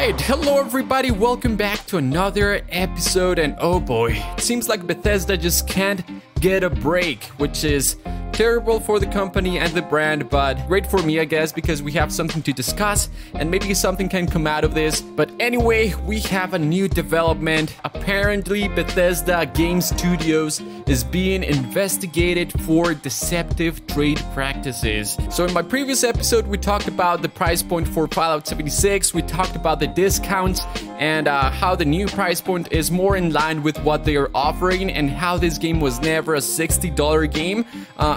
Alright, hello everybody, welcome back to another episode, and oh boy, it seems like Bethesda just can't get a break, which is terrible for the company and the brand, but great for me, I guess, because we have something to discuss and maybe something can come out of this. But anyway, we have a new development. Apparently, Bethesda Game Studios is being investigated for deceptive trade practices. So in my previous episode, we talked about the price point for Fallout 76, we talked about the discounts and how the new price point is more in line with what they are offering and how this game was never a $60 game.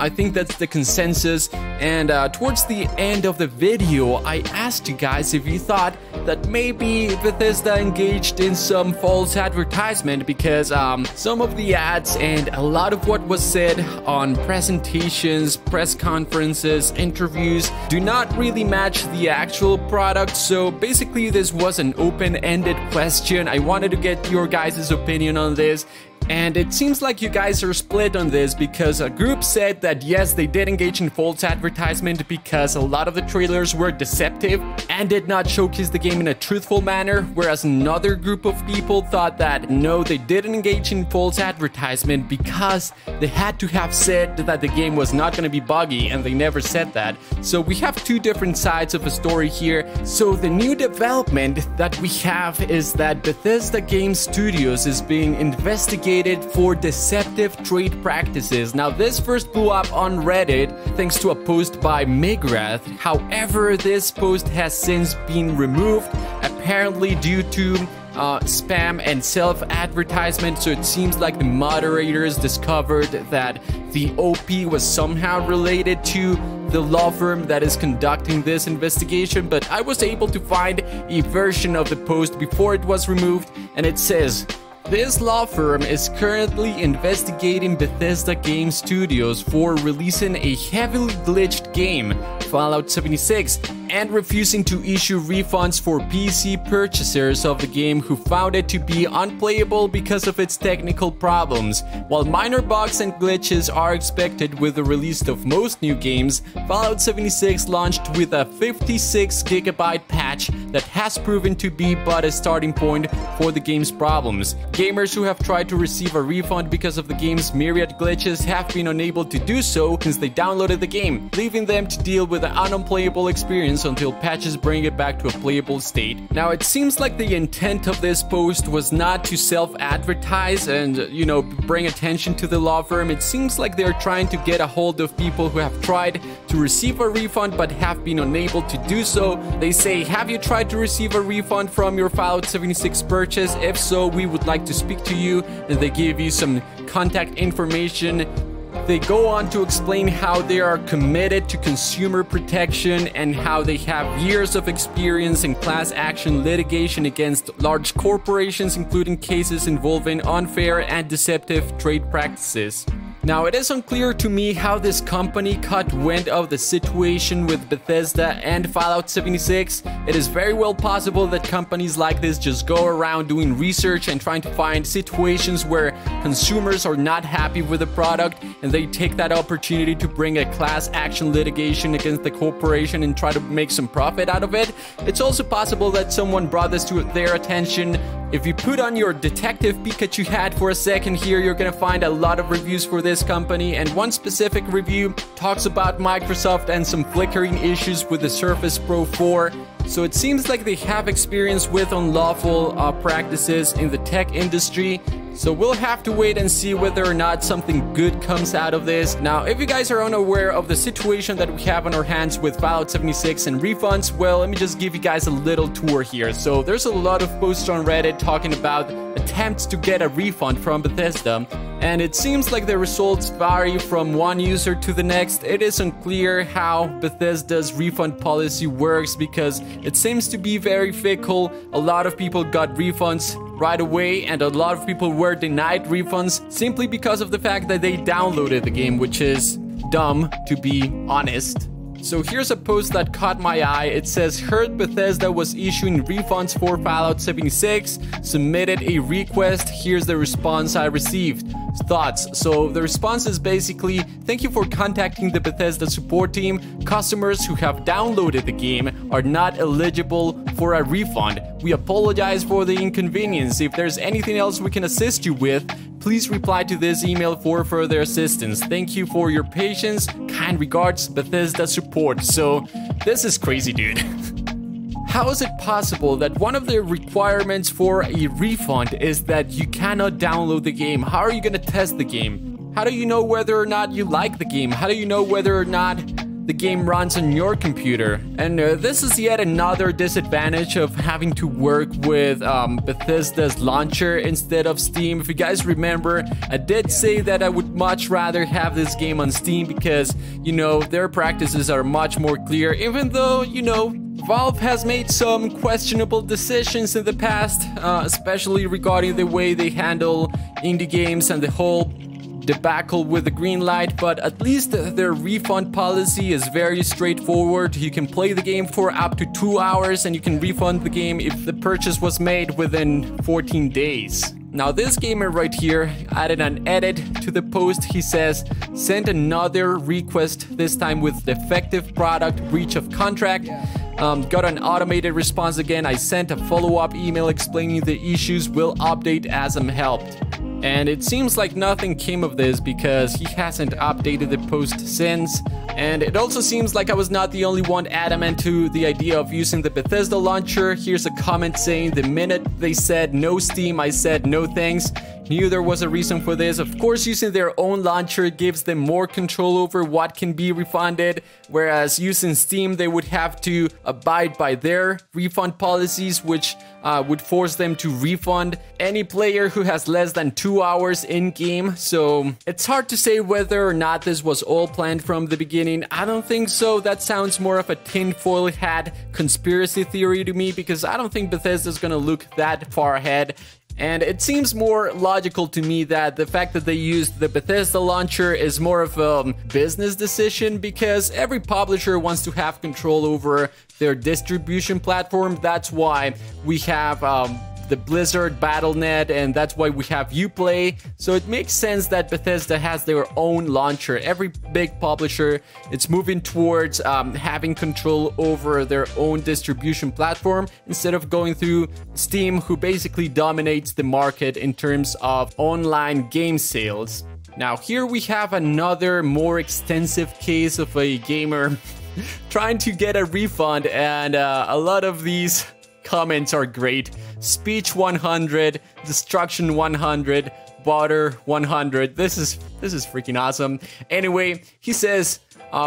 I think that's the consensus, and towards the end of the video I asked you guys if you thought that maybe Bethesda engaged in some false advertisement, because some of the ads and a lot of what was said on presentations, press conferences, interviews do not really match the actual product. So basically this was an open-ended question. I wanted to get your guys' opinion on this. And it seems like you guys are split on this, because a group said that yes, they did engage in false advertisement because a lot of the trailers were deceptive and did not showcase the game in a truthful manner, whereas another group of people thought that no, they didn't engage in false advertisement because they had to have said that the game was not going to be buggy, and they never said that. So we have two different sides of a story here. So the new development that we have is that Bethesda Game Studios is being investigated for deceptive trade practices. Now this first blew up on Reddit thanks to a post by Migrath. However, this post has since been removed, apparently due to spam and self-advertisement. So it seems like the moderators discovered that the OP was somehow related to the law firm that is conducting this investigation, but I was able to find a version of the post before it was removed, and it says, "This law firm is currently investigating Bethesda Game Studios for releasing a heavily glitched game, Fallout 76, and refusing to issue refunds for PC purchasers of the game who found it to be unplayable because of its technical problems. While minor bugs and glitches are expected with the release of most new games, Fallout 76 launched with a 56GB patch that has proven to be but a starting point for the game's problems. Gamers who have tried to receive a refund because of the game's myriad glitches have been unable to do so since they downloaded the game, leaving them to deal with an unplayable experience until patches bring it back to a playable state." Now it seems like the intent of this post was not to self-advertise and, you know, bring attention to the law firm. It seems like they're trying to get a hold of people who have tried to receive a refund but have been unable to do so. They say, "Have you tried to receive a refund from your Fallout 76 purchase? If so, we would like to speak to you," and they give you some contact information. They go on to explain how they are committed to consumer protection and how they have years of experience in class action litigation against large corporations, including cases involving unfair and deceptive trade practices. Now, it is unclear to me how this company caught wind of the situation with Bethesda and Fallout 76. It is very well possible that companies like this just go around doing research and trying to find situations where consumers are not happy with the product, and they take that opportunity to bring a class action litigation against the corporation and try to make some profit out of it. It's also possible that someone brought this to their attention. If you put on your Detective Pikachu hat for a second here, you're gonna find a lot of reviews for this company, and one specific review talks about Microsoft and some flickering issues with the Surface Pro 4. So it seems like they have experience with unlawful practices in the tech industry. So we'll have to wait and see whether or not something good comes out of this. Now, if you guys are unaware of the situation that we have on our hands with Fallout 76 and refunds, well, let me just give you guys a little tour here. So there's a lot of posts on Reddit talking about attempts to get a refund from Bethesda, and it seems like the results vary from one user to the next. It is unclear how Bethesda's refund policy works because it seems to be very fickle. A lot of people got refunds right away, and a lot of people were denied refunds simply because of the fact that they downloaded the game, which is dumb, to be honest. So here's a post that caught my eye. It says, heard Bethesda was issuing refunds for Fallout 76, submitted a request, here's the response I received. Thoughts. So the response is basically, thank you for contacting the Bethesda support team. Customers who have downloaded the game are not eligible for a refund. We apologize for the inconvenience. If there's anything else we can assist you with, please reply to this email for further assistance. Thank you for your patience. Kind regards, Bethesda support. So this is crazy, dude. How is it possible that one of the requirements for a refund is that you cannot download the game? How are you going to test the game? How do you know whether or not you like the game? How do you know whether or not the game runs on your computer? And this is yet another disadvantage of having to work with Bethesda's launcher instead of Steam. If you guys remember, I did say that I would much rather have this game on Steam because, you know, their practices are much more clear, even though, you know, Valve has made some questionable decisions in the past, especially regarding the way they handle indie games and the whole debacle with the green light, but at least their refund policy is very straightforward. You can play the game for up to 2 hours and you can refund the game if the purchase was made within 14 days. Now this gamer right here added an edit to the post. He says, sent another request, this time with defective product, breach of contract. Got an automated response again. I sent a follow-up email explaining the issues, will update as I'm helped. And it seems like nothing came of this because he hasn't updated the post since. And it also seems like I was not the only one adamant to the idea of using the Bethesda launcher. Here's a comment saying, the minute they said no Steam, I said no thanks. Knew there was a reason for this. Of course, using their own launcher gives them more control over what can be refunded, whereas using Steam, they would have to abide by their refund policies, which would force them to refund any player who has less than 2 hours in game. So it's hard to say whether or not this was all planned from the beginning. I don't think so. That sounds more of a tinfoil hat conspiracy theory to me, because I don't think Bethesda's gonna look that far ahead. And it seems more logical to me that the fact that they used the Bethesda launcher is more of a business decision, because every publisher wants to have control over their distribution platform. That's why we have the Blizzard Battle.net, and that's why we have Uplay. So it makes sense that Bethesda has their own launcher. Every big publisher, it's moving towards having control over their own distribution platform instead of going through Steam, who basically dominates the market in terms of online game sales. Now here we have another more extensive case of a gamer trying to get a refund, and a lot of these comments are great. Speech 100, destruction 100, water 100. This is freaking awesome. Anyway, he says,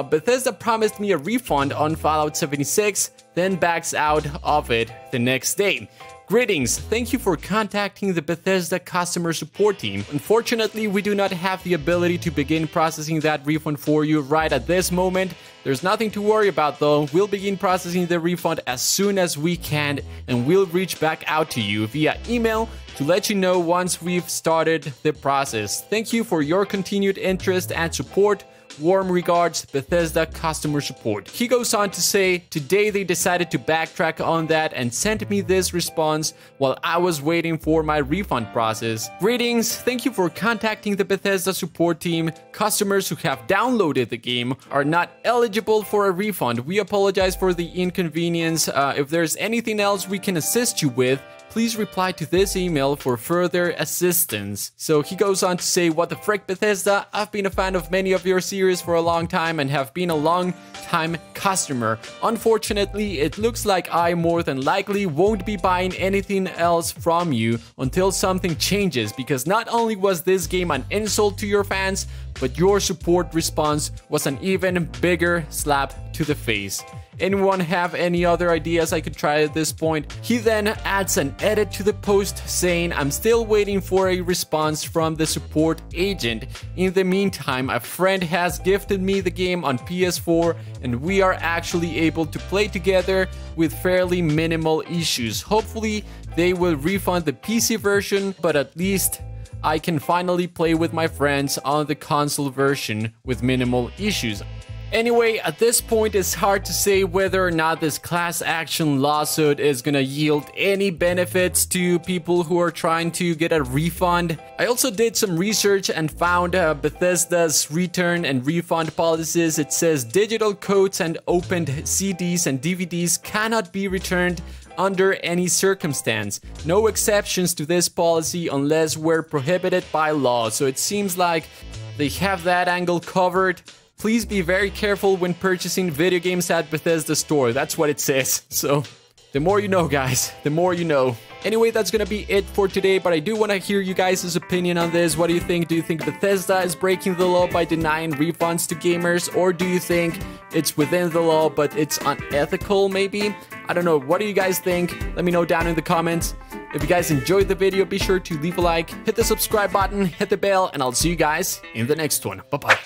Bethesda promised me a refund on Fallout 76, then backs out of it the next day. Greetings, thank you for contacting the Bethesda customer support team. Unfortunately, we do not have the ability to begin processing that refund for you right at this moment. There's nothing to worry about though. We'll begin processing the refund as soon as we can, and we'll reach back out to you via email to let you know once we've started the process. Thank you for your continued interest and support. Warm regards, Bethesda customer support. He goes on to say, today they decided to backtrack on that and sent me this response while I was waiting for my refund process. Greetings, thank you for contacting the Bethesda support team. Customers who have downloaded the game are not eligible for a refund. We apologize for the inconvenience. If there's anything else we can assist you with, please reply to this email for further assistance. So he goes on to say, what the frick, Bethesda? I've been a fan of many of your series for a long time and have been a long time customer. Unfortunately, it looks like I more than likely won't be buying anything else from you until something changes, because not only was this game an insult to your fans, but your support response was an even bigger slap to the face. Anyone have any other ideas I could try at this point? He then adds an edit to the post saying, I'm still waiting for a response from the support agent. In the meantime, a friend has gifted me the game on PS4 and we are actually able to play together with fairly minimal issues. Hopefully they will refund the PC version, but at least I can finally play with my friends on the console version with minimal issues. Anyway, at this point, it's hard to say whether or not this class action lawsuit is gonna yield any benefits to people who are trying to get a refund. I also did some research and found Bethesda's return and refund policies. It says digital codes and opened CDs and DVDs cannot be returned under any circumstance. No exceptions to this policy unless we're prohibited by law. So it seems like they have that angle covered. Please be very careful when purchasing video games at Bethesda store. That's what it says. So the more you know, guys, the more you know. Anyway, that's gonna be it for today, but I do want to hear you guys' opinion on this. What do you think? Do you think Bethesda is breaking the law by denying refunds to gamers? Or do you think it's within the law, but it's unethical maybe? I don't know. What do you guys think? Let me know down in the comments. If you guys enjoyed the video, be sure to leave a like, hit the subscribe button, hit the bell, and I'll see you guys in the next one. Bye-bye.